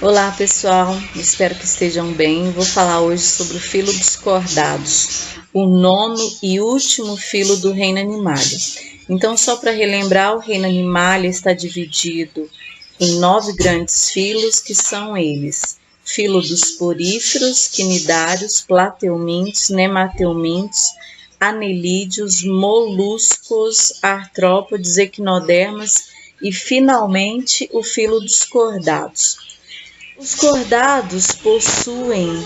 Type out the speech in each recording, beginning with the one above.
Olá pessoal, espero que estejam bem. Vou falar hoje sobre o filo dos cordados, o nono e último filo do reino animalia. Então, só para relembrar, o reino animalia está dividido em 9 grandes filos, que são eles: filo dos poríferos, quinidários, plateumintes, nemateumintes, anelídeos, moluscos, artrópodes, equinodermas e, finalmente, o filo dos cordados. Os cordados possuem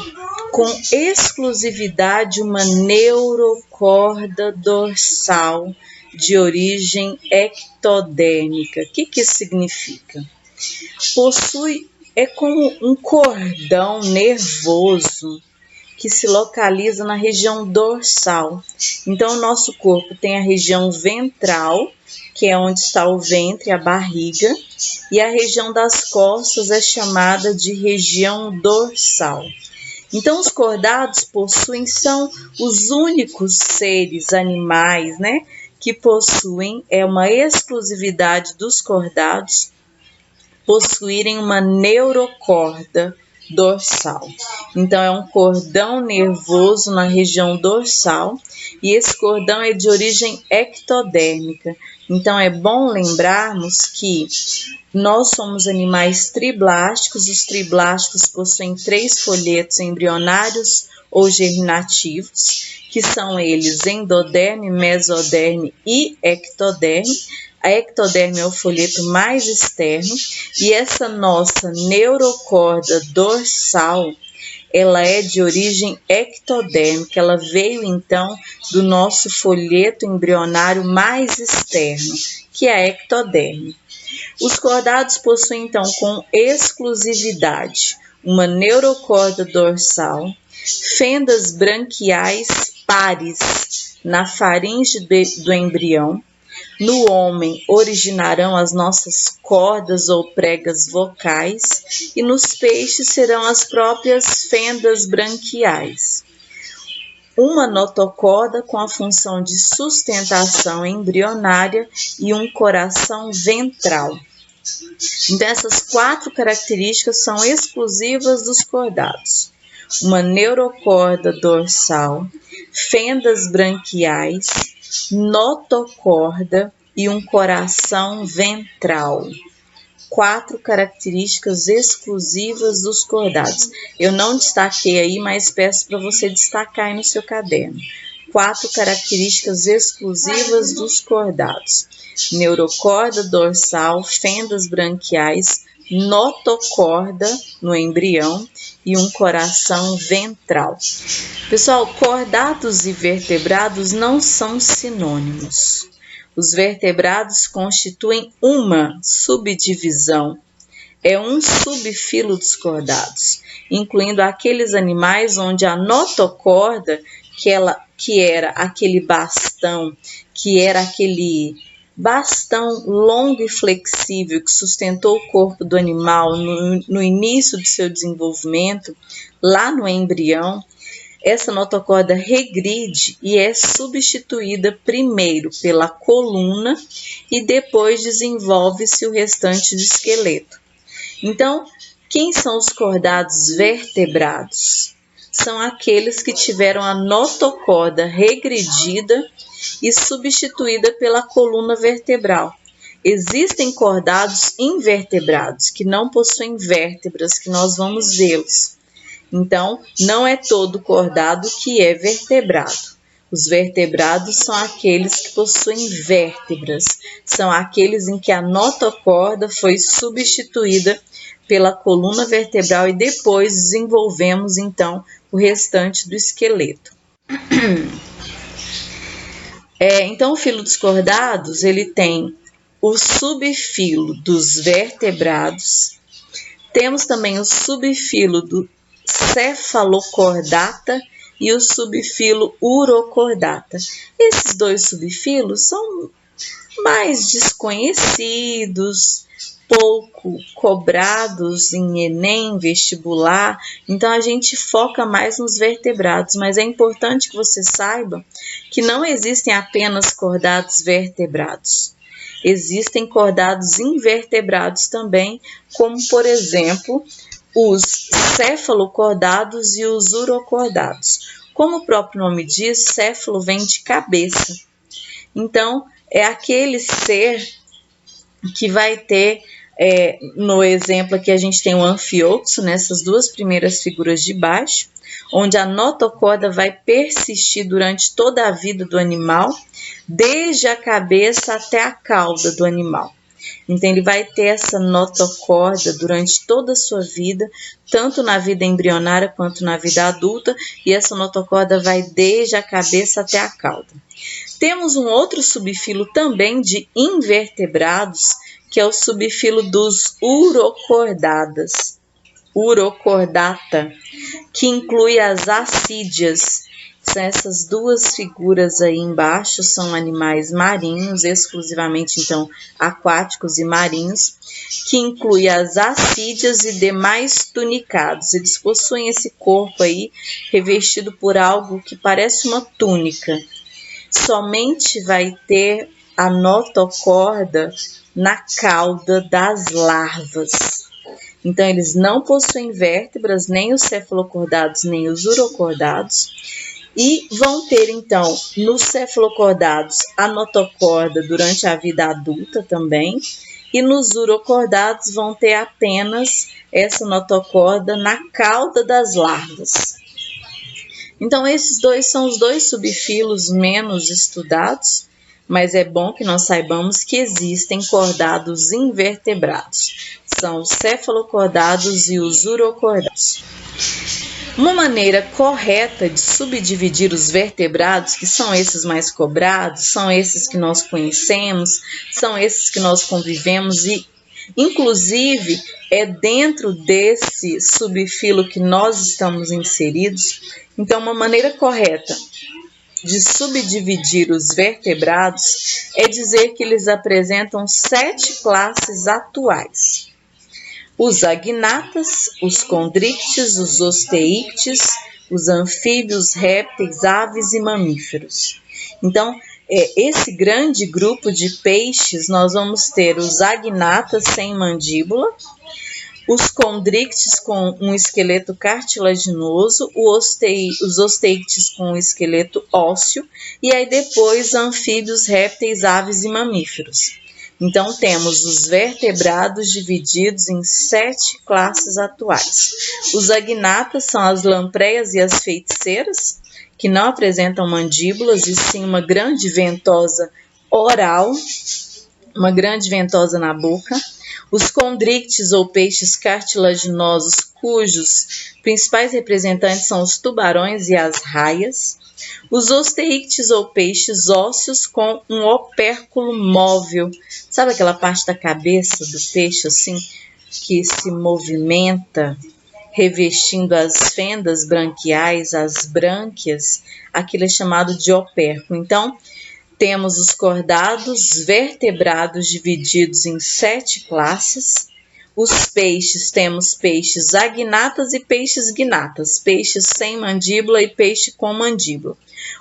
com exclusividade uma neurocorda dorsal de origem ectodérmica. O que isso significa? É como um cordão nervoso que se localiza na região dorsal. Então, o nosso corpo tem a região ventral, que é onde está o ventre, a barriga, e a região das costas é chamada de região dorsal. Então, os cordados são os únicos seres animais, que possuem, é uma exclusividade dos cordados, possuírem uma neurocorda dorsal. Então, é um cordão nervoso na região dorsal e esse cordão é de origem ectodérmica. Então, é bom lembrarmos que nós somos animais triblásticos. Os triblásticos possuem 3 folhetos embrionários ou germinativos, que são eles endoderme, mesoderme e ectoderme. A ectoderme é o folheto mais externo e essa nossa neurocorda dorsal, ela é de origem ectodérmica, ela veio então do nosso folheto embrionário mais externo, que é a ectoderme. Os cordados possuem então com exclusividade uma neurocorda dorsal, fendas branquiais pares na faringe do embrião. No homem originarão as nossas cordas ou pregas vocais e nos peixes serão as próprias fendas branquiais. Uma notocorda com a função de sustentação embrionária e um coração ventral. Então, essas 4 características são exclusivas dos cordados: uma neurocorda dorsal, fendas branquiais, notocorda e um coração ventral. 4 características exclusivas dos cordados. Eu não destaquei aí, mas peço para você destacar aí no seu caderno. 4 características exclusivas dos cordados: neurocorda dorsal, fendas branquiais, notocorda no embrião e um coração ventral. Pessoal, cordados e vertebrados não são sinônimos. Os vertebrados constituem uma subdivisão, é um subfilo dos cordados, incluindo aqueles animais onde a notocorda, que era aquele bastão longo e flexível que sustentou o corpo do animal no início do seu desenvolvimento, lá no embrião, essa notocorda regride e é substituída primeiro pela coluna e depois desenvolve-se o restante do esqueleto. Então, quem são os cordados vertebrados? São aqueles que tiveram a notocorda regredida e substituída pela coluna vertebral. Existem cordados invertebrados que não possuem vértebras, que nós vamos vê-los. Então, não é todo cordado que é vertebrado. Os vertebrados são aqueles que possuem vértebras, são aqueles em que a notocorda foi substituída pela coluna vertebral e depois desenvolvemos então o restante do esqueleto. Então, o filo dos cordados, ele tem o subfilo dos vertebrados, temos também o subfilo do cefalocordata e o subfilo urocordata. Esses 2 subfilos são mais desconhecidos, pouco cobrados em Enem, vestibular, então a gente foca mais nos vertebrados, mas é importante que você saiba que não existem apenas cordados vertebrados. Existem cordados invertebrados também, como por exemplo os cefalocordados e os urocordados. Como o próprio nome diz, céfalo vem de cabeça. Então, é aquele ser que vai ter, no exemplo aqui a gente tem o anfioxo, nessas duas primeiras figuras de baixo, onde a notocorda vai persistir durante toda a vida do animal, desde a cabeça até a cauda do animal. Então, ele vai ter essa notocorda durante toda a sua vida, tanto na vida embrionária quanto na vida adulta, e essa notocorda vai desde a cabeça até a cauda. Temos um outro subfilo também de invertebrados, que é o subfilo dos urocordata, que inclui as assídeas. Essas duas figuras aí embaixo são animais marinhos, exclusivamente então aquáticos e marinhos, que inclui as assídeas e demais tunicados. Eles possuem esse corpo aí revestido por algo que parece uma túnica. Somente vai ter a notocorda na cauda das larvas. Então, eles não possuem vértebras, nem os cefalocordados, nem os urocordados. E vão ter, então, nos cefalocordados, a notocorda durante a vida adulta também. E nos urocordados vão ter apenas essa notocorda na cauda das larvas. Então, esses dois são os dois subfilos menos estudados, mas é bom que nós saibamos que existem cordados invertebrados. São os cefalocordados e os urocordados. Uma maneira correta de subdividir os vertebrados, que são esses mais cobrados, são esses que nós conhecemos, são esses que nós convivemos e, inclusive, é dentro desse subfilo que nós estamos inseridos. Então, uma maneira correta de subdividir os vertebrados é dizer que eles apresentam 7 classes atuais. Os agnatas, os condrictes, os osteíctes, os anfíbios, répteis, aves e mamíferos. Então, esse grande grupo de peixes, nós vamos ter os agnatas sem mandíbula, os condrictes com um esqueleto cartilaginoso, os osteíctes com um esqueleto ósseo, e aí depois anfíbios, répteis, aves e mamíferos. Então, temos os vertebrados divididos em 7 classes atuais. Os agnatas são as lampreias e as feiticeiras, que não apresentam mandíbulas, e sim uma grande ventosa oral, uma grande ventosa na boca. Os condrictes ou peixes cartilaginosos, cujos principais representantes são os tubarões e as raias. Os osteíctes ou peixes ósseos com um opérculo móvel. Sabe aquela parte da cabeça do peixe assim, que se movimenta, revestindo as fendas branquiais, as brânquias? Aquilo é chamado de opérculo. Então, temos os cordados vertebrados divididos em 7 classes. Os peixes, temos peixes agnatas e peixes gnatas, peixes sem mandíbula e peixe com mandíbula.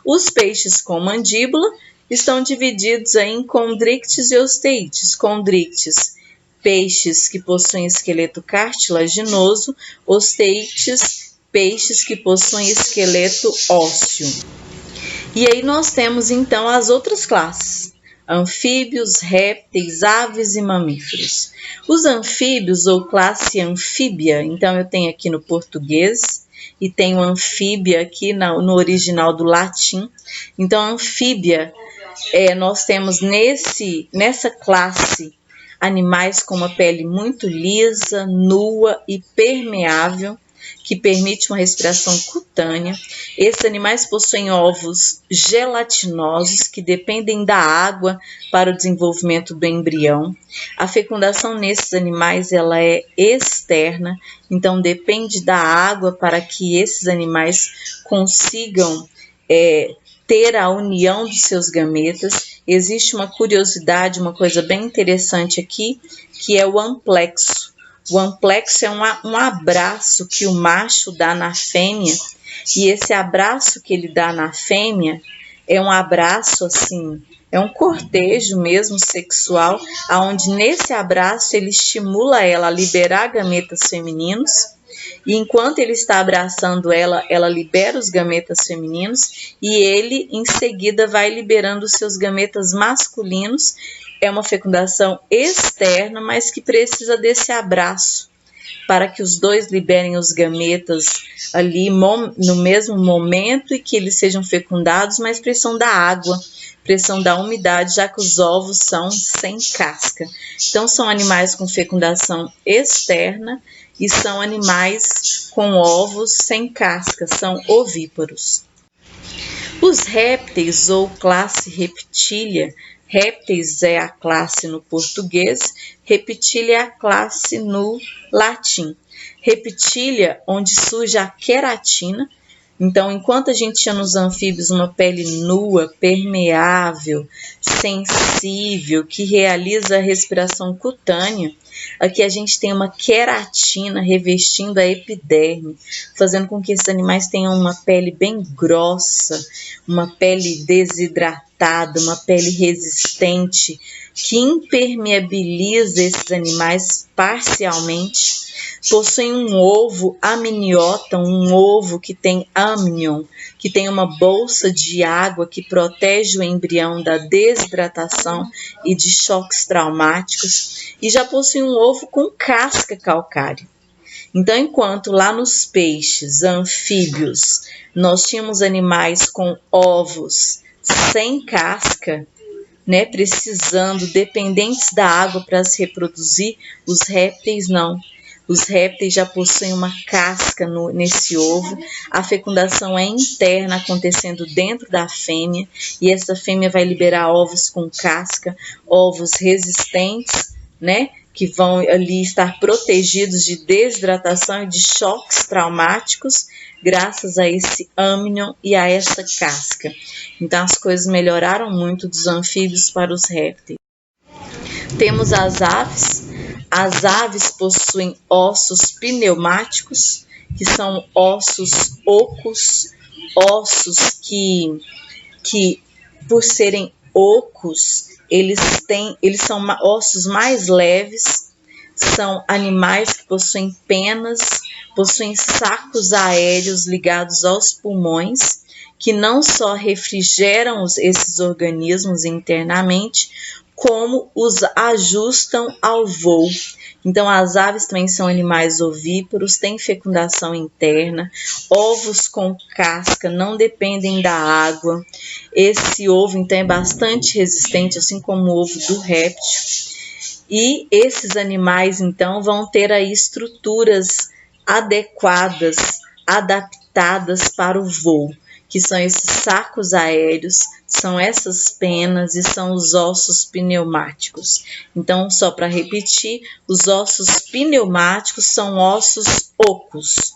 Os peixes com mandíbula estão divididos em condrictes e osteítes. Condrictes, peixes que possuem esqueleto cartilaginoso, osteítes, peixes que possuem esqueleto ósseo. E aí nós temos então as outras classes: anfíbios, répteis, aves e mamíferos. Os anfíbios ou classe anfíbia, então eu tenho aqui no português e tenho anfíbia aqui no original do latim. Então, anfíbia, nós temos nessa classe animais com uma pele muito lisa, nua e permeável, que permite uma respiração cutânea. Esses animais possuem ovos gelatinosos que dependem da água para o desenvolvimento do embrião. A fecundação nesses animais ela é externa, então depende da água para que esses animais consigam ter a união dos seus gametas. Existe uma curiosidade, uma coisa bem interessante aqui, que é o amplexo. O amplexo é um abraço que o macho dá na fêmea, e esse abraço que ele dá na fêmea é um abraço assim, é um cortejo mesmo sexual, onde nesse abraço ele estimula ela a liberar gametas femininos, e enquanto ele está abraçando ela, ela libera os gametas femininos e ele em seguida vai liberando os seus gametas masculinos. É uma fecundação externa, mas que precisa desse abraço para que os dois liberem os gametas ali no mesmo momento e que eles sejam fecundados, mas precisam da água, precisam da umidade, já que os ovos são sem casca. Então, são animais com fecundação externa e são animais com ovos sem casca, são ovíparos. Os répteis ou classe Reptilia, répteis é a classe no português, Reptilia é a classe no latim. Reptilia, onde surge a queratina. Então, enquanto a gente tinha nos anfíbios uma pele nua, permeável, sensível, que realiza a respiração cutânea, aqui a gente tem uma queratina revestindo a epiderme, fazendo com que esses animais tenham uma pele bem grossa, uma pele desidratada, uma pele resistente, que impermeabiliza esses animais parcialmente. Possuem um ovo amniota, um ovo que tem amnion, que tem uma bolsa de água que protege o embrião da desidratação e de choques traumáticos, e já possui um ovo com casca calcária. Então, enquanto lá nos peixes, anfíbios, nós tínhamos animais com ovos sem casca, né, precisando, dependentes da água para se reproduzir, os répteis não. Os répteis já possuem uma casca nesse ovo, a fecundação é interna, acontecendo dentro da fêmea, e essa fêmea vai liberar ovos com casca, ovos resistentes, né, que vão ali estar protegidos de desidratação e de choques traumáticos, graças a esse amnion e a essa casca. Então, as coisas melhoraram muito dos anfíbios para os répteis. Temos as aves. As aves possuem ossos pneumáticos, que são ossos ocos, ossos que por serem ocos, eles são ossos mais leves, são animais que possuem penas, possuem sacos aéreos ligados aos pulmões, que não só refrigeram esses organismos internamente, como os ajustam ao voo. Então, as aves também são animais ovíparos, têm fecundação interna, ovos com casca, não dependem da água. Esse ovo, então, é bastante resistente, assim como o ovo do réptil. E esses animais, então, vão ter aí estruturas adequadas, adaptadas para o voo, que são esses sacos aéreos, são essas penas e são os ossos pneumáticos. Então, só para repetir, os ossos pneumáticos são ossos ocos,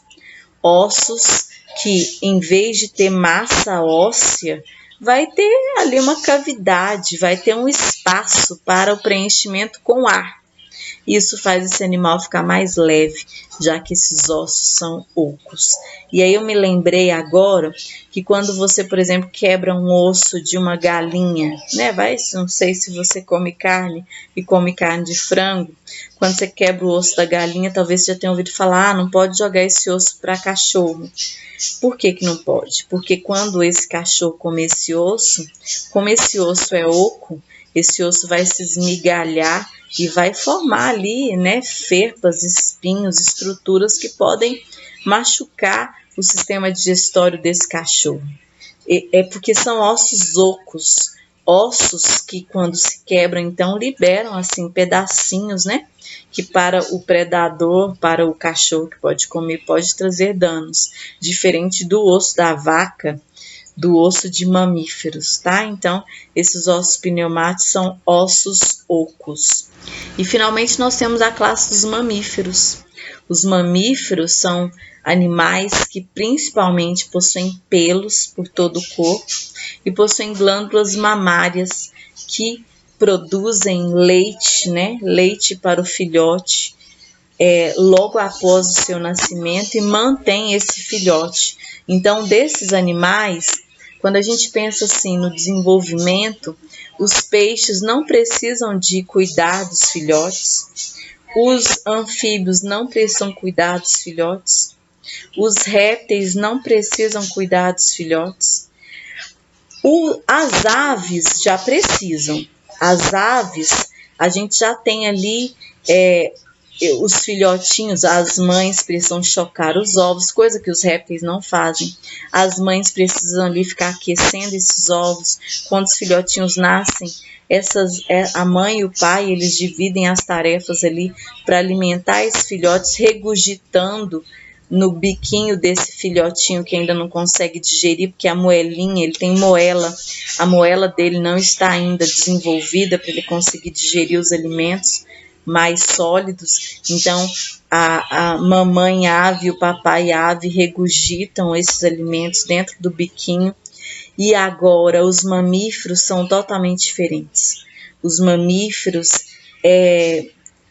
ossos que, em vez de ter massa óssea, vai ter ali uma cavidade, vai ter um espaço para o preenchimento com ar. Isso faz esse animal ficar mais leve, já que esses ossos são ocos. E aí eu me lembrei agora que quando você, por exemplo, quebra um osso de uma galinha, né? Não sei se você come carne e come carne de frango. Quando você quebra o osso da galinha, talvez você já tenha ouvido falar, não pode jogar esse osso para cachorro. Por que que não pode? Porque quando esse cachorro come esse osso, como esse osso é oco, esse osso vai se esmigalhar e vai formar ali, né, ferpas, espinhos, estruturas que podem machucar o sistema digestório desse cachorro. É porque são ossos ocos, ossos que quando se quebram, então liberam assim pedacinhos, né, que para o predador, para o cachorro que pode comer, pode trazer danos, diferente do osso da vaca, do osso de mamíferos, tá? Então, esses ossos pneumáticos são ossos ocos. E, finalmente, nós temos a classe dos mamíferos. Os mamíferos são animais que, principalmente, possuem pelos por todo o corpo e possuem glândulas mamárias que produzem leite, né? Leite para o filhote logo após o seu nascimento e mantém esse filhote. Então, desses animais, quando a gente pensa assim no desenvolvimento, os peixes não precisam de cuidar dos filhotes. Os anfíbios não precisam cuidar dos filhotes? Os répteis não precisam cuidar dos filhotes? As aves já precisam. As aves, a gente já tem ali os filhotinhos, as mães precisam chocar os ovos, coisa que os répteis não fazem. As mães precisam ali ficar aquecendo esses ovos. Quando os filhotinhos nascem, a mãe e o pai, eles dividem as tarefas ali para alimentar esses filhotes, regurgitando no biquinho desse filhotinho que ainda não consegue digerir, porque a moelinha, ele tem moela, a moela dele não está ainda desenvolvida para ele conseguir digerir os alimentos mais sólidos. Então a mamãe ave e o papai ave regurgitam esses alimentos dentro do biquinho. E agora os mamíferos são totalmente diferentes. Os mamíferos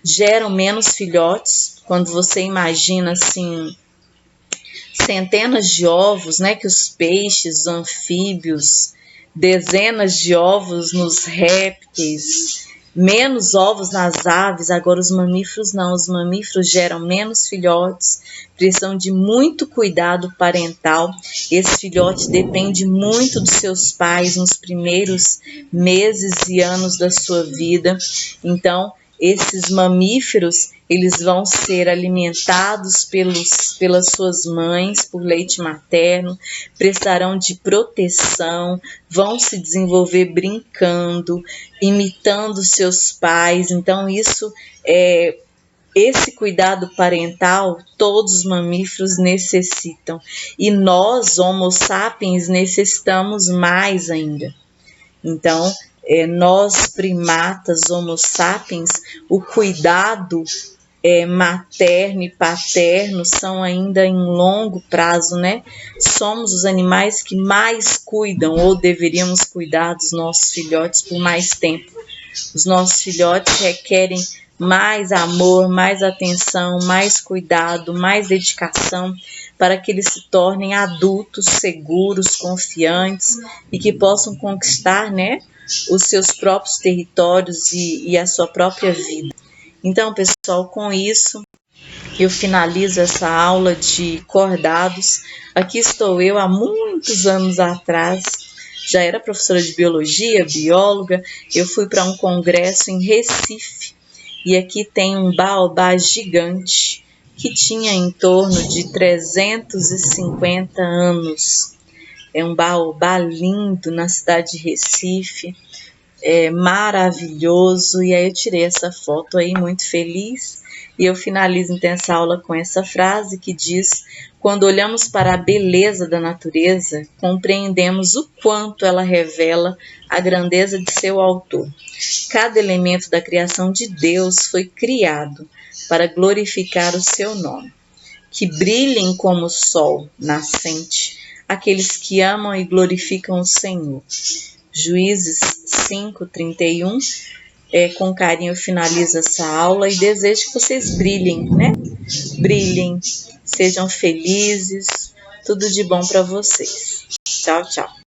geram menos filhotes. Quando você imagina assim centenas de ovos, né, que os peixes, os anfíbios, dezenas de ovos nos répteis, menos ovos nas aves. Agora os mamíferos não, os mamíferos geram menos filhotes, precisam de muito cuidado parental. Esse filhote depende muito dos seus pais nos primeiros meses e anos da sua vida. Então, esses mamíferos, eles vão ser alimentados pelas suas mães, por leite materno, precisarão de proteção, vão se desenvolver brincando, imitando seus pais. Então, esse cuidado parental, todos os mamíferos necessitam. E nós, Homo sapiens, necessitamos mais ainda. Então, nós primatas, Homo sapiens, o cuidado materno e paterno são ainda em longo prazo, né? Somos os animais que mais cuidam, ou deveríamos cuidar dos nossos filhotes por mais tempo. Os nossos filhotes requerem mais amor, mais atenção, mais cuidado, mais dedicação, para que eles se tornem adultos seguros, confiantes e que possam conquistar, né, os seus próprios territórios e a sua própria vida. Então, pessoal, com isso eu finalizo essa aula de cordados. Aqui estou eu há muitos anos atrás, já era professora de biologia, bióloga. Eu fui para um congresso em Recife e aqui tem um baobá gigante que tinha em torno de 350 anos. É um baobá lindo na cidade de Recife, maravilhoso. E aí eu tirei essa foto aí muito feliz. E eu finalizo então essa aula com essa frase que diz: quando olhamos para a beleza da natureza, compreendemos o quanto ela revela a grandeza de seu autor. Cada elemento da criação de Deus foi criado para glorificar o seu nome. Que brilhem como o sol nascente aqueles que amam e glorificam o Senhor. Juízes 5:31. Com carinho eu finalizo essa aula e desejo que vocês brilhem, né? Brilhem, sejam felizes, tudo de bom para vocês. Tchau, tchau.